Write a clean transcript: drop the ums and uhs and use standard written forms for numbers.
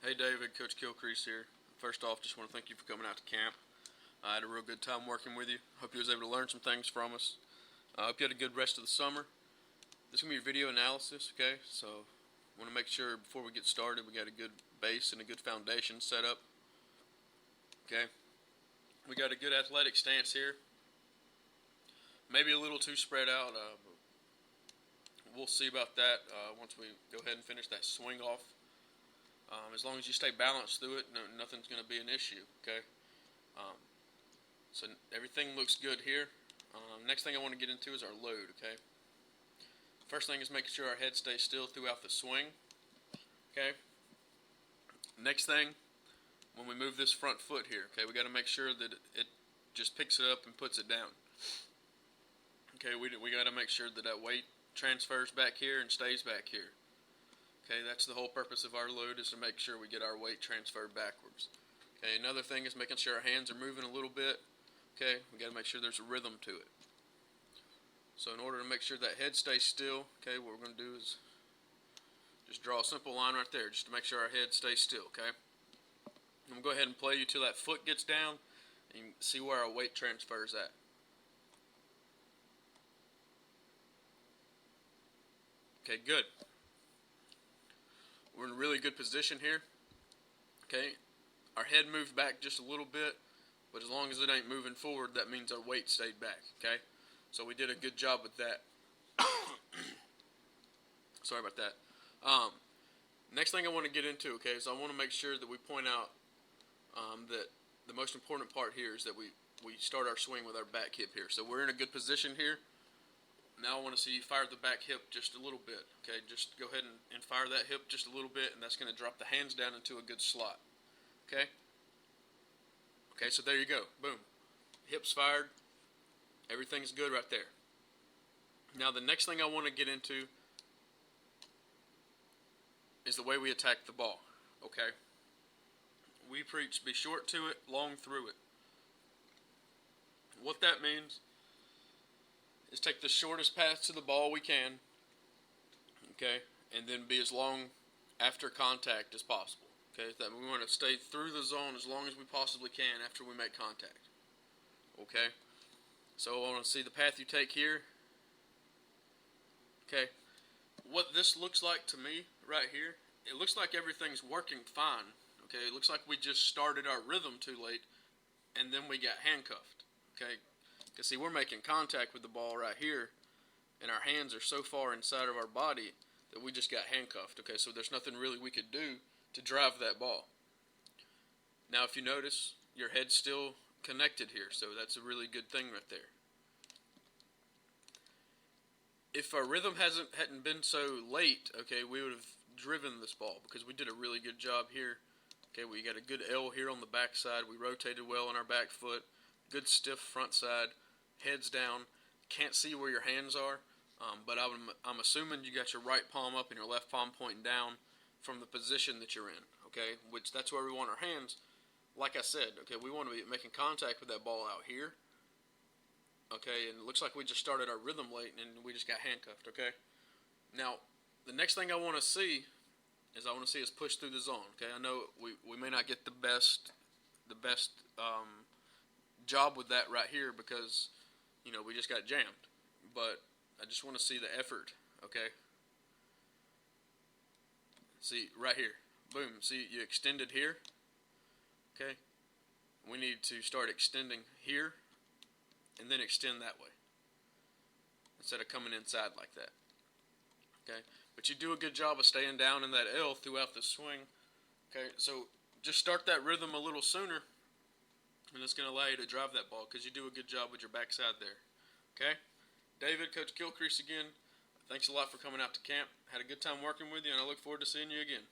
Hey David, Coach Kilcrease here. First off, just want to thank you for coming out to camp. I had a real good time working with you. Hope you was able to learn some things from us. I hope you had a good rest of the summer. This is going to be your video analysis, okay? So I want to make sure before we get started we got a good base and a good foundation set up. Okay? We got a good athletic stance here. Maybe a little too spread out. We'll see about that once we go ahead and finish that swing off. As long as you stay balanced through it, nothing's going to be an issue, okay? So everything looks good here. Next thing I want to get into is our load, okay? First thing is making sure our head stays still throughout the swing, okay? Next thing, when we move this front foot here, okay, we got to make sure that it just picks it up and puts it down. Okay, we got to make sure that that weight transfers back here and stays back here. Okay, that's the whole purpose of our load, is to make sure we get our weight transferred backwards. Okay, another thing is making sure our hands are moving a little bit. Okay, we got to make sure there's a rhythm to it. So in order to make sure that head stays still, okay, what we're going to do is just draw a simple line right there, just to make sure our head stays still, okay? I'm going to go ahead and play you till that foot gets down, and you can see where our weight transfers at. Okay, good. We're in a really good position here. Okay, our head moved back just a little bit, but as long as it ain't moving forward, that means our weight stayed back. Okay, so we did a good job with that. Sorry about that. Next thing I want to get into, okay, is I want to make sure that we point out that the most important part here is that we start our swing with our back hip here. So we're in a good position here. Now I want to see you fire the back hip just a little bit. Okay, just go ahead and fire that hip just a little bit, and that's going to drop the hands down into a good slot. Okay? Okay, so there you go. Boom. Hips fired. Everything's good right there. Now the next thing I want to get into is the way we attack the ball. Okay? We preach be short to it, long through it. What that means is take the shortest path to the ball we can, okay, and then be as long after contact as possible, okay? That we want to stay through the zone as long as we possibly can after we make contact, okay? So I want to see the path you take here, okay? What this looks like to me right here, it looks like everything's working fine, okay? It looks like we just started our rhythm too late, and then we got handcuffed, okay? Because, see, we're making contact with the ball right here, and our hands are so far inside of our body that we just got handcuffed. Okay, so there's nothing really we could do to drive that ball. Now, if you notice, your head's still connected here, so that's a really good thing right there. If our rhythm hadn't been so late, okay, we would have driven this ball because we did a really good job here. Okay, we got a good L here on the back side. We rotated well on our back foot. Good stiff front side. Heads down, can't see where your hands are, but I'm assuming you got your right palm up and your left palm pointing down from the position that you're in, okay, which that's where we want our hands. Like I said, okay, we want to be making contact with that ball out here, okay, and it looks like we just started our rhythm late and we just got handcuffed, okay. Now, the next thing I want to see is us push through the zone, okay. I know we may not get the best job with that right here because, you know, we just got jammed, but I just want to see the effort, okay? See, right here, boom, see, you extended here, okay? We need to start extending here and then extend that way instead of coming inside like that, okay? But you do a good job of staying down in that L throughout the swing, okay? So just start that rhythm a little sooner, and it's going to allow you to drive that ball because you do a good job with your backside there. Okay? David, Coach Kilcrease again. Thanks a lot for coming out to camp. Had a good time working with you, and I look forward to seeing you again.